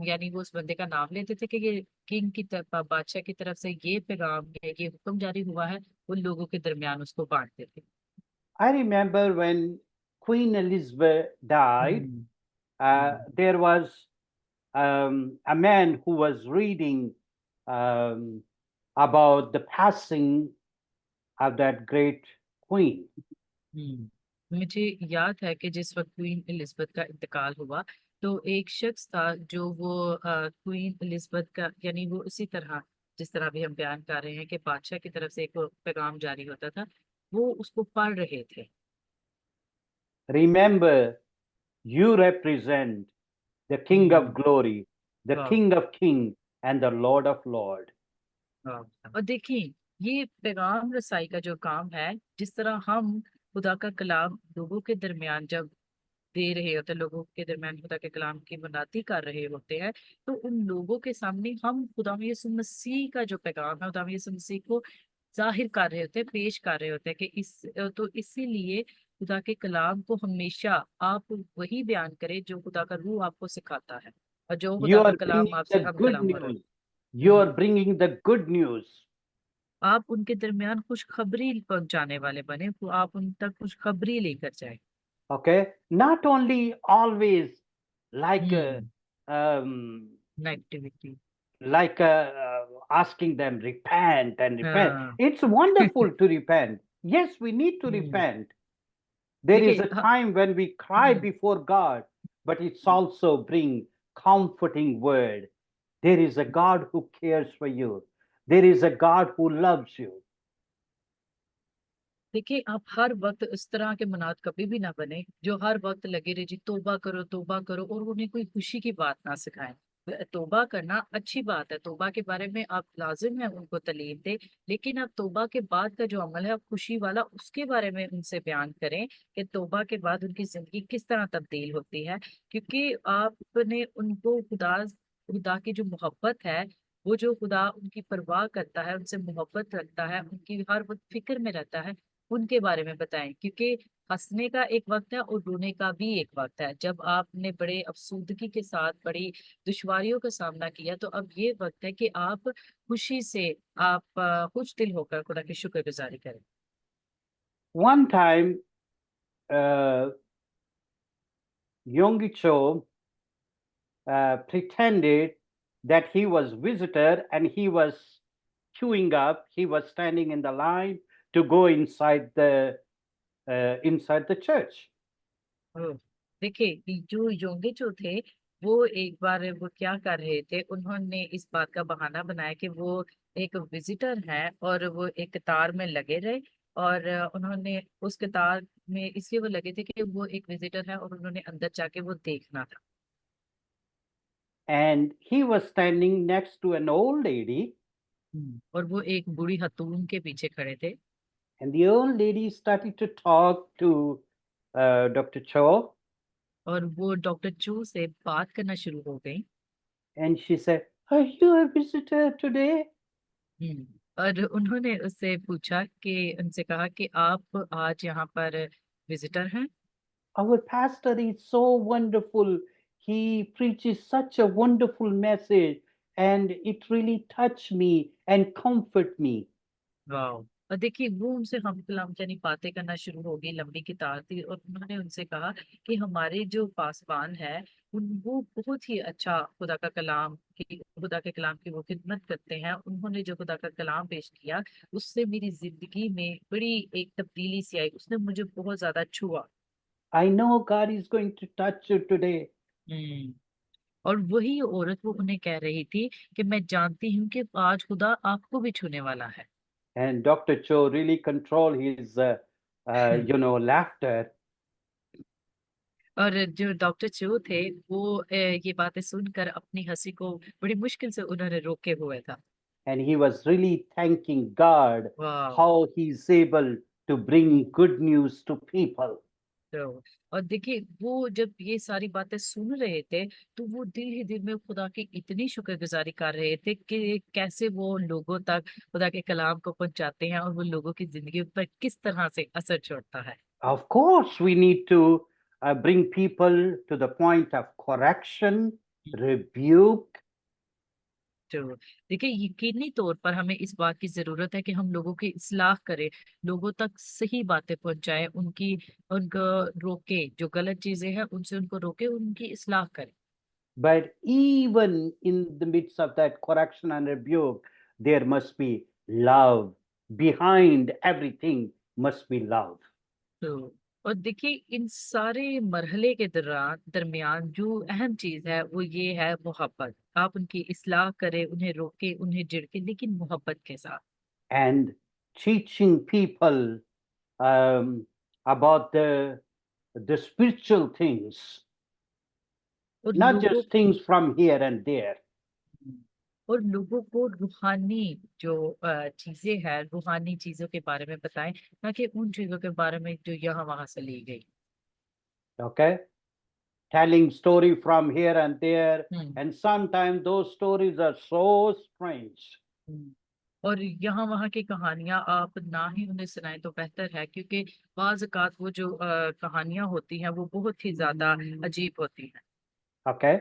यानी वो उस बंदे का नाम लेते थे कि ये किंग की तरफ, बादशाह की तरफ से ये पैगाम है, ये हुक्म जारी हुआ है, वो लोगों के दरमियान उसको बांटते थे। I remember when Queen Elizabeth died, there was a man who was reading um, about the passing of that great queen. मुझे याद है कि जिस वक्त क्वीन एलिजाबेथ का इंतकाल हुआ तो एक शख्स था जो वो क्वीन एलिजाबेथ का, यानी वो इसी तरह जिस तरह भी हम बयान कर रहे हैं कि बादशाह की तरफ से एक पैगाम जारी होता था, वो उसको पढ़ रहे थे। Remember, you represent the King of glory, the वाह, King of kings, and the Lord of Lords. और देखिए ये पैगाम रसाई का जो काम है, जिस तरह हम खुदा का कलाम लोगों के दरमियान जब दे रहे होते हैं, लोगों के दरमियान खुदा के कलाम की मुनादी कर रहे होते हैं, तो उन लोगों के सामने हम खुदा यीशु मसीह का जो पैगाम है, खुदा यीशु मसीह को जाहिर कर रहे होते हैं, पेश कर रहे होते हैं कि तो इसीलिए खुदा के कलाम को हमेशा आप वही बयान करें जो खुदा का रूह आपको सिखाता है, और जो You खुदा का are कलाम bringing आपसे the हम good कलाम हो रहा news. You are bringing the good news. आप उनके दरमियान खुशखबरी पहुंचाने वाले बने, तो आप उन तक खुशखबरी लेकर जाए। Okay, not only always like negativity. asking them repent and repent. हाँ। It's wonderful to repent. Yes, we need to repent. There is देखिए a time when we cry before God, but it's also bring comforting word. There is a God who cares for you. There is a God who loves you. देखिए आप हर वक्त इस तरह के मुनाद कभी भी ना बने जो हर वक्त लगे रहे जी तौबा करो और उन्हें कोई खुशी की बात ना सिखाएं। तौबा करना अच्छी बात है, तौबा के बारे में आप लाजिम है उनको तालीम दे, लेकिन आप तौबा के बाद का जो अमल है आप खुशी वाला उसके बारे में उनसे बयान करें कि तौबा के बाद उनकी जिंदगी किस तरह तब्दील होती है, क्योंकि आपने उनको खुदा खुदा की जो मोहब्बत है, वो जो खुदा उनकी परवाह करता है, उनसे मोहब्बत रखता है, उनकी हर वक्त फिक्र में रहता है, उनके बारे में बताएं। क्योंकि हंसने का एक वक्त है और रोने का भी एक वक्त है। जब आपने बड़े अफसुदगी के साथ बड़ी दुश्वारियों का सामना किया, तो अब ये वक्त है कि आप खुशी से आप खुश दिल होकर खुदा की शुक्रगुजारी करें। One time, Yonggi Cho pretended that he was visitor and he was queuing up. He was standing in the line to go inside the church. देखिए कि जो योंगे जो थे वो एक बार वो क्या कर रहे थे, उन्होंने इस बात का बहाना बनाया कि वो एक विजिटर है और वो एक कतार में लगे रहे, और उन्होंने उस कतार में इसलिए वो लगे थे कि वो एक विजिटर है और उन्होंने अंदर जाके वो देखना था। And he was standing next to an old lady, और वो एक बूढ़ी हतून के पीछे खड़े थे, and the old lady started to talk to Dr. Cho, और वो डॉक्टर चू से बात करना शुरू हो गई। and she said, "Are you a visitor today?" और उन्होंने उससे पूछा कि उनसे कहा कि आप आज यहाँ पर विजिटर हैं। Our pastor is so wonderful. He preaches such a wonderful message, and it really touched me and comfort me. वाह। और देखिए वो उनसे हम कलाम यानी बातें करना शुरू हो गई, लंबी किताब थी, और उन्होंने उनसे कहा कि हमारे जो पासवान है उन वो बहुत ही अच्छा खुदा के कलाम की वो खिदमत करते हैं। उन्होंने जो खुदा का कलाम पेश किया उससे मेरी जिंदगी में बड़ी एक तब्दीली सी आई, उसने मुझे बहुत ज्यादा छुआ। I know God is going to touch you today. हम्म। और वही औरत वो उन्हें कह रही थी कि मैं जानती हूँ कि आज खुदा आपको भी छूने वाला है। And Dr. Cho really controlled his, laughter. और जो डॉक्टर चो थे वो ये बातें सुनकर अपनी हंसी को बड़ी मुश्किल से उन्होंने रोके हुए था। And he was really thanking God वाह। how he's able to bring good news to people. तो और देखिए वो जब ये सारी बातें सुन रहे थे, तो वो दिल ही दिल में खुदा की इतनी शुक्रगुजारी कर रहे थे कि कैसे वो लोगों तक खुदा के कलाम को पहुंचाते हैं और वो लोगों की जिंदगी पर किस तरह से असर छोड़ता है। Of course, we need to bring people to the point of correction, rebuke. तो देखिए यकीनी तौर पर हमें इस बात की जरूरत है कि हम लोगों की इस्लाह करें, लोगों तक सही बातें पहुंचाएं, उनको रोके, जो गलत चीजें हैं उनसे उनको रोके, उनकी इस्लाह करें। But even in the midst of that correction and rebuke, there must be love. Behind everything must be love. तो और देखिए इन सारे मरहले के दरमियान जो अहम चीज है वो ये है मोहब्बत। आप उनकी इस्लाह करें, उन्हें रोके, उन्हें झिड़के, लेकिन मोहब्बत के साथ। And teaching people um, about the spiritual things, और not लोगों just things from here and there. और लोगों को रूहानी जो चीजें हैं, रूहानी चीजों के बारे में बताएं, ना कि उन चीजों के बारे में जो यहाँ वहां से ली गई। Okay, telling story from here and there, hmm and sometimes those stories are so strange. हम्म। और यहाँ वहाँ की कहानियां आप ना ही उन्हें सुनाएं तो बेहतर है, क्योंकि बाज़ औक़ात वो जो कहानियां होती हैं वो बहुत ही ज्यादा अजीब होती हैं। Okay,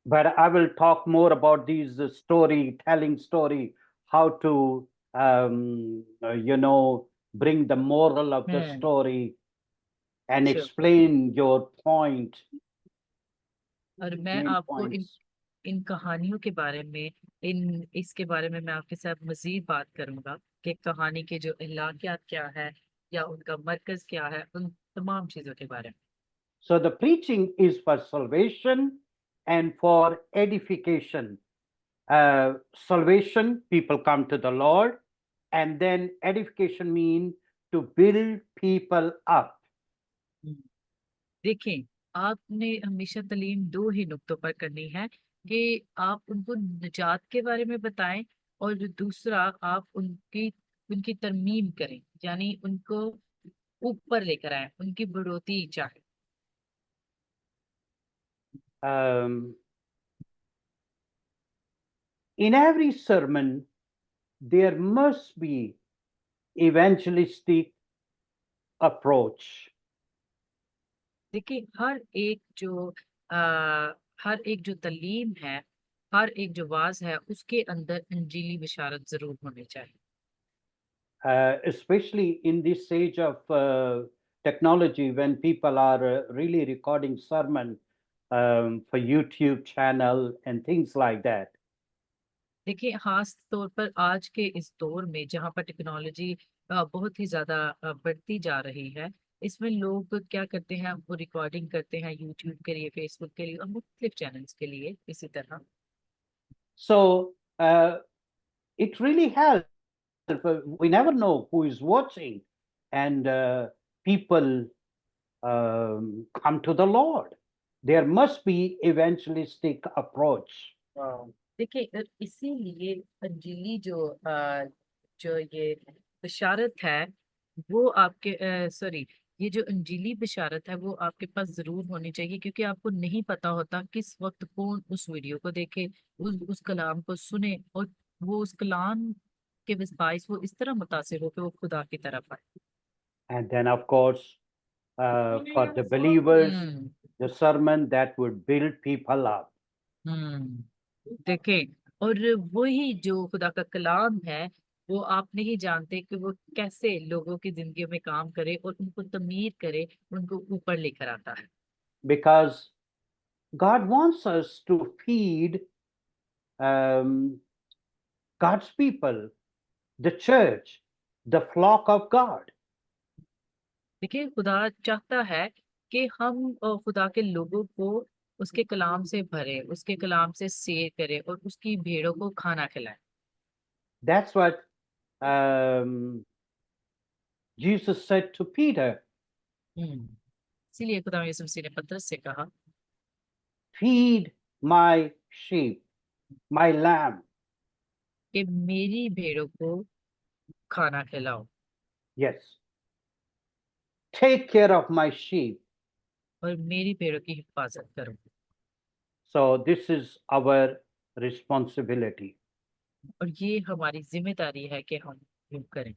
but I will talk more about these storytelling story, how to bring the moral of the hmm story and sure. explain your point, और मैं main आपको इन points. इन कहानियों के बारे में, इन इसके बारे में मैं आपके साथ मजीद बात करूंगा कि कहानी के जो इलाकियात क्या है या उनका मरकज क्या है, उन तमाम चीजों के बारे में। So the preaching is for salvation and for edification. Salvation, people come to the Lord, and then edification means to build people up. हम्म। देखें, आपने हमेशा तालीम दो ही नुक्तों पर करनी है कि आप उनको निजात के बारे में बताएं, और जो दूसरा आप उनकी उनकी तरमीम करें, यानी उनको ऊपर लेकर आए, उनकी बढ़ोतरी चाहे। Um, in every sermon, there must be evangelistic approach. देखिए, आ, हर एक जो तालीम है, हर एक जो वाज है, उसके अंदर इंजीली बिशारत जरूर होनी चाहिए। Especially in this age of technology, when people are really recording sermon for YouTube channel and things like that. देखिए, खास तौर पर आज के इस दौर में जहाँ पर टेक्नोलॉजी बहुत ही ज्यादा बढ़ती जा रही है, इसमें लोग क्या करते हैं, वो रिकॉर्डिंग करते हैं यूट्यूब के लिए, फेसबुक के लिए और मुख्तलिफ चैनल्स के लिए इसी तरह। So it really helps. We never know who is watching, and people come to the Lord. There must be evangelistic approach. देखिए, इसीलिए अंजीली जो ये बिशारत है, वो आपके सॉरी, ये जो अंजीली बिशारत है वो आपके पास जरूर होनी चाहिए, क्योंकि आपको नहीं पता होता किस वक्त कौन उस वीडियो को देखे, उस कलाम को सुने, और वो उस कलाम के बाइस वो इस तरह मुतासिर हो कि वो खुदा की तरफ आए। And then, of course, for the believers, hmm the sermon that would build people up. देखें, और वही जो खुदा का कलाम है, वो आप नहीं जानते कि वो कैसे लोगों की जिंदगी में काम करे और उनको तमीर करे, उनको ऊपर लेकर आता है। Because God wants us to feed um, God's people, the church, the flock of God. देखिए, खुदा चाहता है कि हम खुदा के लोगों को उसके कलाम से भरे, उसके कलाम से सैर करे और उसकी भेड़ों को खाना खिलाए। That's what um, Jesus said to Peter, हम्म इसीलिए खुदा यीशु मसीह ने पतरस से कहा feed my sheep, my lamb. कि मेरी भेड़ों को खाना खिलाओ, Yes. Take care of my sheep. और मेरी भेड़ों की हिफाजत करो। So this is our responsibility. और ये हमारी जिम्मेदारी है कि हम यूं करें।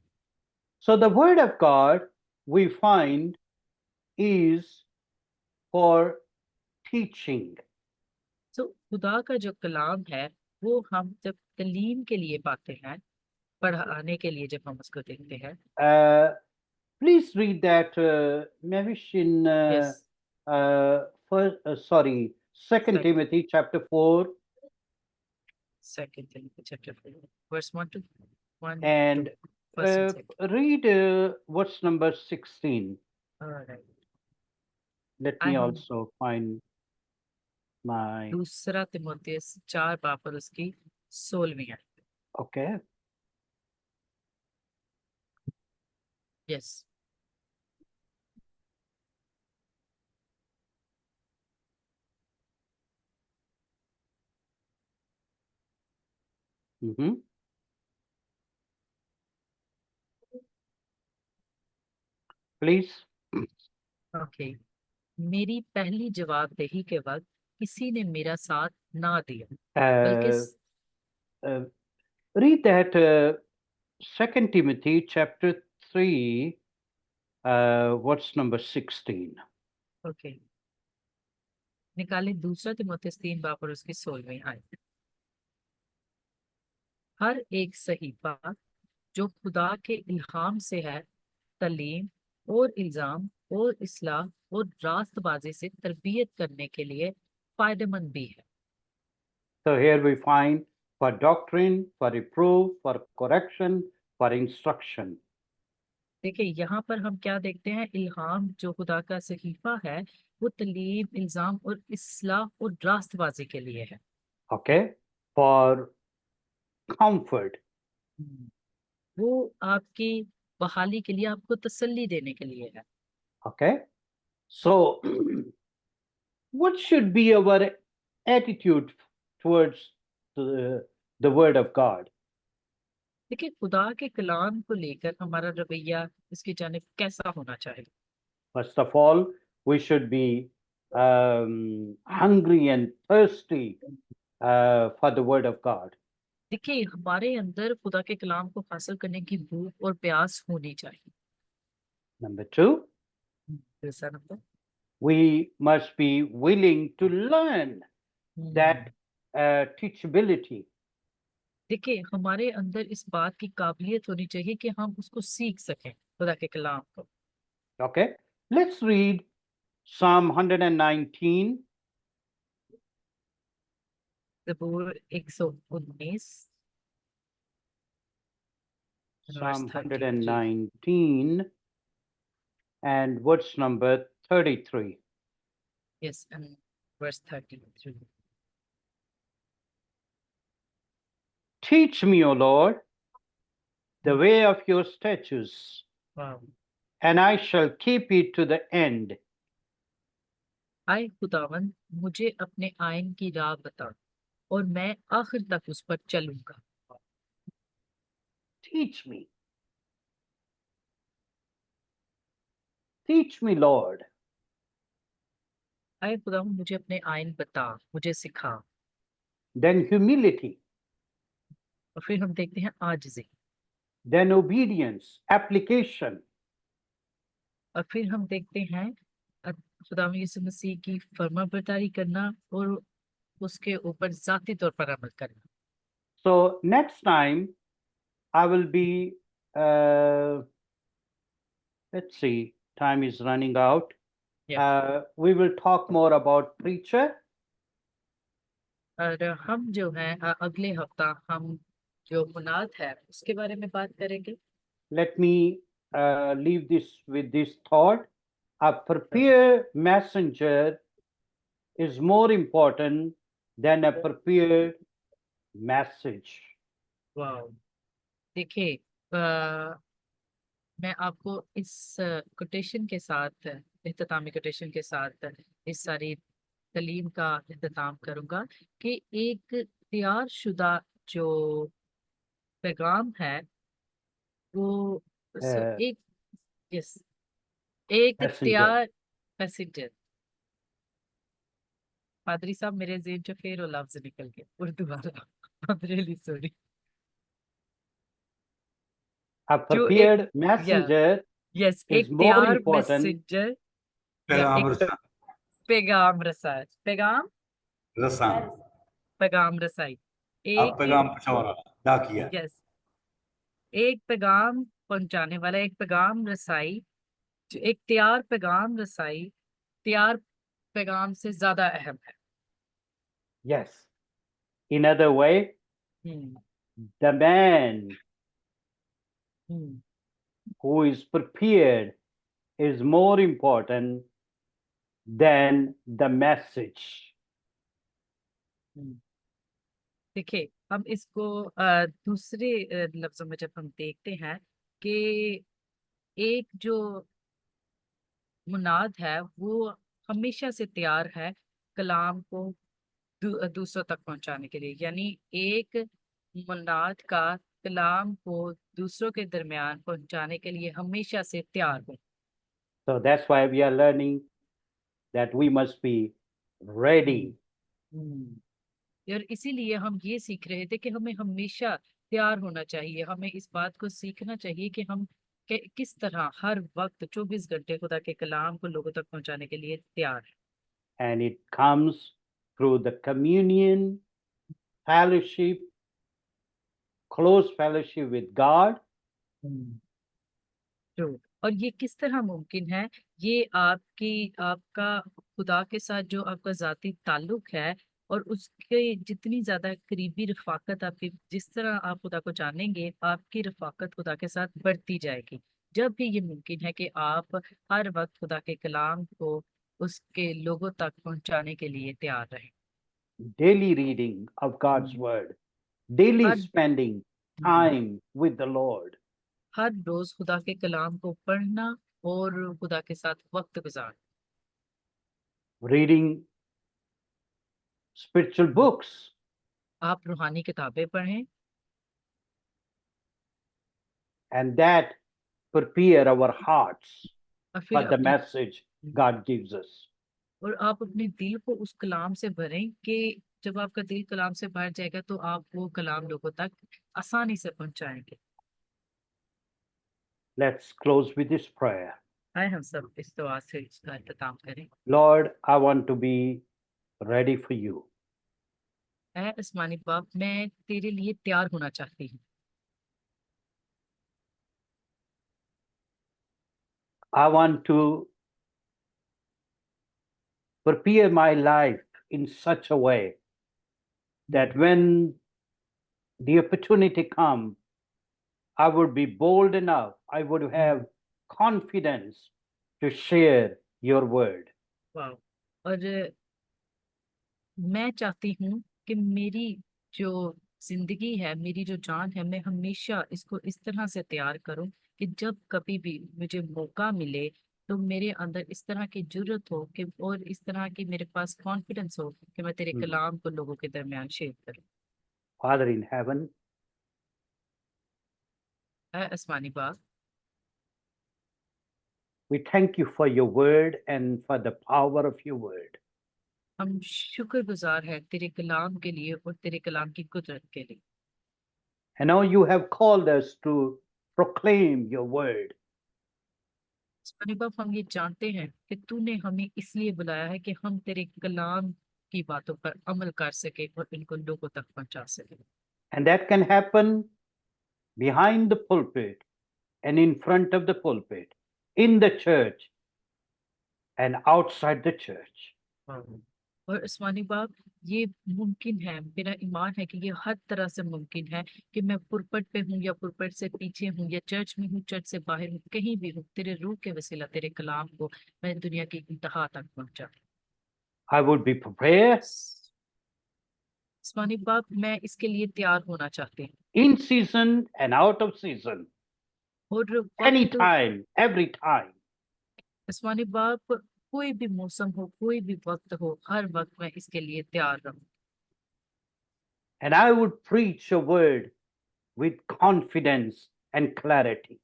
So the word of God we find is for teaching. तो खुदा का जो कलाम है, वो हम जब तालीम के लिए पाते हैं, पढ़ाने के लिए जब हम उसको देखते हैं। Uh, please read that, Mavish, in yes, Second Timothy chapter 4 second chapter 4 verse 1 to 1 to and first and second. read verse number 16. Alright, Let me and also find my, दूसरा तिमोथियस 4 बाप और उसकी 16वीं है। okay. Yes. Mhm. Please. Okay, मेरी पहली जवाबदेही के वक्त किसी ने मेरा साथ ना दिया, बल्कि Uh, uh, read that 2 Timothy chapter 3, what's number 16. Okay, निकाले दूसरा तिमोथेयुस 3 बाब और उसकी 16वीं आयत। हर एक सहीफा जो खुदा के इल्हाम से है, तालीम और इल्जाम और इस्लाह और रास्तबाजी से तरबियत करने के लिए फायदेमंद भी है। So here we find for doctrine, for reproof, for correction, for instruction. देखिए यहाँ पर हम क्या देखते हैं, इल्हाम जो खुदा का सहीफा है वो तालीम, इल्जाम और इस्लाह और रास्तबाजी के लिए है। Okay? For comfort. वो आपकी बहाली के लिए, आपको तसल्ली देने के लिए है। Okay? So, what should be our attitude towards the Word of God? देखिए खुदा के कलाम को लेकर हमारा रवैया इसकी जानिब कैसा होना चाहिए। First of all, we should be hungry and thirsty for the Word of God. देखिए हमारे अंदर खुदा के कलाम को हासिल करने की भूख और प्यास होनी चाहिए। Number two, दूसरा number, we must be willing to learn that teachability. देखिए हमारे अंदर इस बात की काबिलियत होनी चाहिए कि हम उसको सीख सकें, खुदा के कलाम को। Okay? Let's read Psalm 119. ज़बूर 119 verse Psalm 33। 119 and verse number 33. Yes, and verse 33। Teach me, O Lord, the way of your statutes, वाह, and I shall keep it to the end. आए खुदावंद मुझे अपने आयन की राह बता और मैं आखिर तक उस पर चलूंगा। Teach me. Teach me, Lord. आए खुदावंद मुझे अपने आयन बता, मुझे सिखा। Then humility, और फिर हम देखते हैं आजिज़ी, then obedience, application. और फिर हम देखते हैं खुदावंद यीशु मसीह की फर्माबरदारी करना और उसके ऊपर ज़ाती तौर पर अमल करना। So next time I will be, let's see, time is running out. Yeah. We will talk more about preacher. और हम जो हैं अगले हफ्ता हम जो मुनाद है उसके बारे में बात करेंगे। Let me leave this with this thought. A prepared messenger is more important than a prepared message. वाह, देखिए मैं आपको इस कोटेशन के साथ, इख्तितामी कोटेशन के साथ इस सारी तालीम का इख्तिताम करूंगा कि एक तैयार शुदा जो पैगाम है वो Uh, एक, यस, एक messenger. तैयार मैसेंजर। पादरी साहब मेरे जेब जो फिर वो लफ्ज निकल गए उर्दू वाला। I'm really sorry। A जो एक, prepared या messenger यस, is एक more तैयार important. मैसेंजर या पैगाम एक रसा पैगाम रसाई, पैगाम रसा पैगाम रसाई, आप एक, पैगाम पहुंचाने वाला डाकिया। यस, एक पैगाम पहुंचाने वाला, एक पैगाम रसाई, जो एक तैयार पैगाम रसाई तैयार पैगाम से ज्यादा अहम है। Yes. In other way, hmm the man hmm who is prepared is more important than the message. हम्म। देखिए हम इसको दूसरे लफ्जों में जब हम देखते हैं कि एक जो मुनाद है वो हमेशा से तैयार है कलाम को दूसरों तक पहुंचाने के लिए, यानी एक मुन्नात का कलाम को दूसरों के दरमियान पहुंचाने के लिए हमेशा से तैयार हूँ। So that's why we are learning that we must be ready. और इसीलिए हम ये सीख रहे थे कि हमें हमेशा तैयार होना चाहिए। हमें इस बात को सीखना चाहिए कि हम किस तरह हर वक्त 24 घंटे खुदा के कलाम को लोगों तक पहुंचाने के लिए तैयार हैं। And it comes through the communion, fellowship, close fellowship with God, जो और ये किस तरह मुमकिन है, ये आपका खुदा के साथ जो आपका जाती ताल्लुक है और उसके जितनी ज्यादा करीबी रफाकत आपकी, जिस तरह आप खुदा को जानेंगे आपकी रफाकत खुदा के साथ बढ़ती जाएगी। जब भी ये मुमकिन है कि आप हर वक्त खुदा के कलाम को उसके लोगों तक पहुंचाने के लिए तैयार रहें। daily reading of God's word, daily her spending time with the Lord. हर रोज खुदा के कलाम को पढ़ना और खुदा के साथ वक्त गुजारना, Reading spiritual books, आप रूहानी किताबें पढ़ें and that prepare our hearts और for फिर the अपने message God gives us. और आप अपने दिल को उस कलाम से भरें कि जब आपका दिल कलाम से भर जाएगा तो आप वो कलाम लोगों तक आसानी से पहुंचाएंगे। Let's close with this prayer. आए हम सब इस दुआ से इसका इख्तिताम करें। Lord, I want to be ready for you. ऐ आसमानी बाप, मैं तेरे लिए तैयार होना चाहती हूँ। I want to prepare my life in such a way that when the opportunity comes, I would be bold enough, I would have confidence to share your word. वाह। और मैं चाहती हूँ कि मेरी जो जिंदगी है, मेरी जो जान है, मैं हमेशा इसको इस तरह से तैयार करूं कि जब कभी भी मुझे मौका मिले तो मेरे अंदर इस तरह की जुर्रत हो कि और इस तरह की मेरे पास कॉन्फिडेंस हो कि मैं तेरे कलाम को लोगों के दरमियान शेयर करूं। Father in heaven, है आसमानी बाप, we thank you for your word and for the power of your word. हम शुक्रगुजार हैं तेरे कलाम के लिए और तेरे कलाम की कुदरत के लिए। And now you have called us to proclaim your word. आसमानी बाप, हम ये जानते हैं कि तूने हमें इसलिए बुलाया है कि हम तेरे कलाम की बातों पर अमल कर सके और इनको लोगों तक पहुंचा सके। And that can happen behind the pulpit and in front of the pulpit, in the church and outside the church. और आसमानी बाप, ये मुमकिन है, मेरा ईमान है कि ये हर तरह से मुमकिन है कि मैं पुरपट पे हूँ या पुरपट से पीछे हूँ या चर्च में हूँ, चर्च से बाहर हूँ, कहीं भी हूँ, तेरे रूह के वसीला तेरे कलाम को मैं दुनिया की इंतहा तक पहुंचा। I would be prepared आसमानी बाप, मैं इसके लिए तैयार होना चाहती हूँ in season and out of season, और वक्त, anytime, every time. आसमानी बाप, कोई भी मौसम हो, कोई भी वक्त हो, हर वक्त मैं इसके लिए तैयार रहूं। And I would preach a word with confidence and clarity.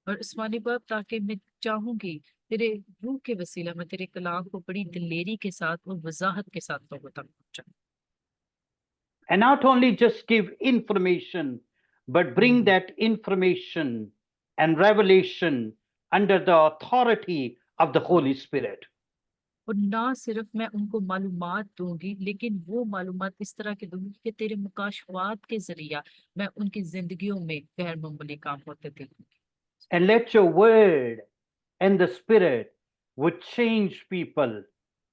और आसमानी बाप, ताकि मैं चाहूंगी तेरे रूह के वसीला में तेरे कलाम को बड़ी दिलेरी के साथ और वजाहत के साथ लोगों तक पहुंचाऊं। And not only just give information, but bring that information and revelation under the authority of the Holy Spirit. और ना सिर्फ मैं उनको मालूमात दूंगी, लेकिन वो मालूमात इस तरह के दूंगी कि तेरे मुकाशवात के जरिया मैं उनकी जिंदगियों में गैर मामूली काम होते देखूंगी। And let your word and the Spirit would change people,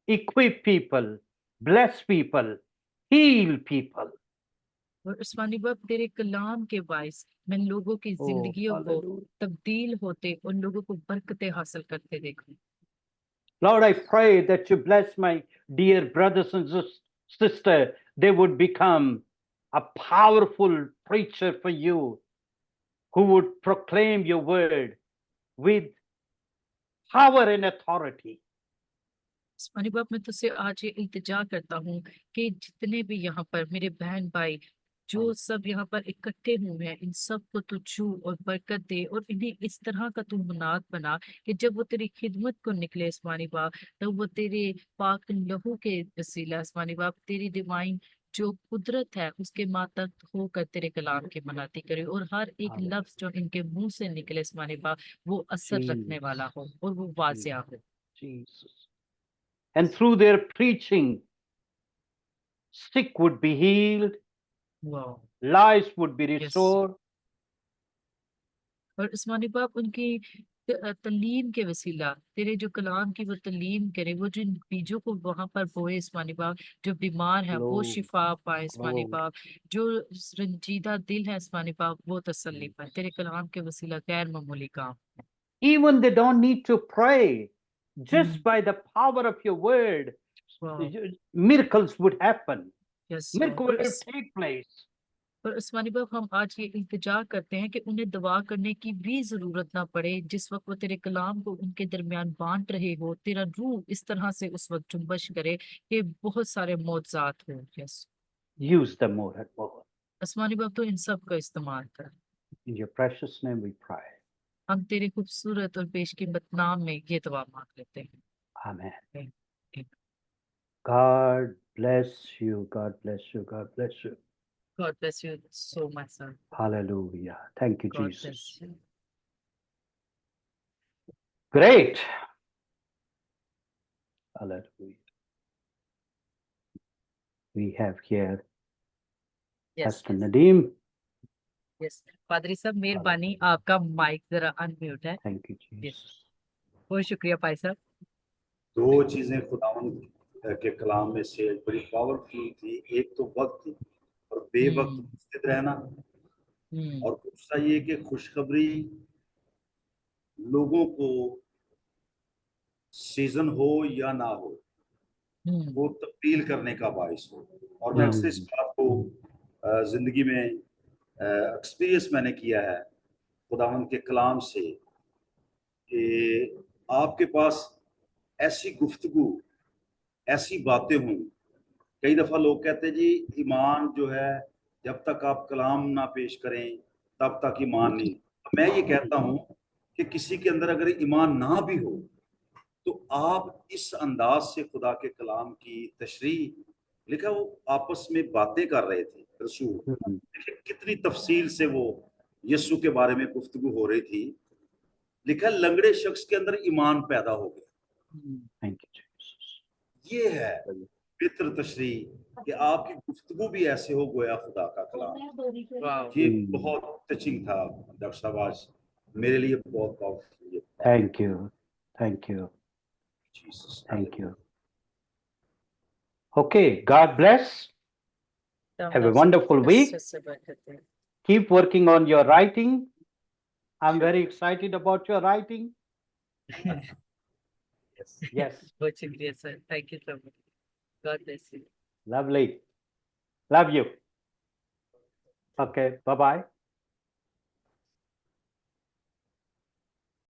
equip people, bless people, heal people. और उस्मानी बाप, तेरे कलाम के बायस मैं लोगों की Oh, जिंदगियों को hallelujah. तब्दील होते, उन लोगों को बरकतें हासिल करते देखूं। Lord, I pray that you bless my dear brothers and sisters. They would become a powerful preacher for you who would proclaim your word with power and authority. उस्मानी बाप, मैं तुझसे आज ये इल्तिजा करता हूँ कि जितने भी यहाँ पर मेरे बहन भाई जो सब यहाँ पर इकट्ठे हुए हैं इन सब को तू छू और बरकत दे और इन्हें इस तरह का तू मुनाद बना कि जब वो तेरी खिदमत को निकले आसमानी बाप, तब वो तेरे पाक लहू के वसीला आसमानी बाप तेरी डिवाइन जो कुदरत है उसके मातहत होकर तेरे कलाम की मनाती करे, और हर एक Hallelujah. लफ्ज जो इनके मुंह से निकले आसमानी बाप वो असर रखने Jesus, वाला हो और वो वाजिया हो। Jesus. And through their preaching, sick would be healed, वाह। lives would be yes. restored, और आसमानी बाप उनकी तलीम के वसीला तेरे जो कलाम की वो तलीम करे, वो जिन बीजों को वहां पर बोए आसमानी बाप, जो बीमार है वो Glory, शिफा पाए आसमानी glory. बाप, जो रंजीदा दिल है आसमानी बाप वो तसल्ली पाए तेरे कलाम के वसीला। गैर मामूली काम। Even they don't need to pray. Just hmm. by the power of your word, वाह। miracles would happen. Yes. Miracle और will take place. उस्मानी बाप हम आज ये इल्तिजा करते हैं कि उन्हें दुआ करने की भी जरूरत ना पड़े, जिस वक्त वो तेरे कलाम को उनके दरमियान बांट रहे हो तेरा रूह इस तरह से उस वक्त जुम्बश करे कि बहुत सारे मौजज़ात हो। Yes. Use them more and more. आसमानी बाप तो इन सब का इस्तेमाल कर। In your precious name we pray. हम तेरे खूबसूरत और बेशकीमत नाम में ये दुआ मांग लेते हैं। Amen. Amen. God bless you. God bless you. God bless you. God bless you so much, sir. Hallelujah. Thank you, God Jesus. bless you. Great. Hallelujah. We have here Yes. Pastor Nadeem. Yes. पादरी साहब मेहरबानी आपका mic जरा unmute है। Thank you, Yes. Jesus. बहुत शुक्रिया भाई साहब। दो चीजें खुदावंद के कलाम में से बड़ी पावरफुल थी, एक तो वक्त और बेवक्त स्थित रहना, और दूसरा ये कि खुशखबरी लोगों को सीजन हो या ना हो वो तब्दील करने का बाइस हो। और मैं अक्सर इस बात को जिंदगी में एक्सपीरियंस मैंने किया है खुदावंद के कलाम से कि आपके पास ऐसी गुफ्तगू ऐसी बातें हों। कई दफा लोग कहते हैं जी ईमान जो है जब तक आप कलाम ना पेश करें तब तक ईमान नहीं। मैं ये कहता हूं कि किसी के अंदर अगर ईमान ना भी हो तो आप इस अंदाज से खुदा के कलाम की तशरीह, लिखा वो आपस में बातें कर रहे थे रसूल, देखिए कितनी तफसील से वो यीशु के बारे में गुफ्तगू हो रही थी। लिखा लंगड़े शख्स के अंदर ईमान पैदा हो गया। Thank you, Jesus. ये है बेहतर तशरीह कि आपकी गुफ्तगू भी ऐसे हो गोया खुदा का कलाम। ये बहुत टचिंग था डॉक्टर साहब, आज मेरे लिए बहुत powerful. Thank you. Thank you. Jesus. Thank you. Okay. God bless. Have a wonderful week. Keep working on your writing. I'm very excited about your writing. Yes. बहुत शुक्रिया sir. Thank you so much. God bless you. Lovely. Love you. Okay. Bye-bye.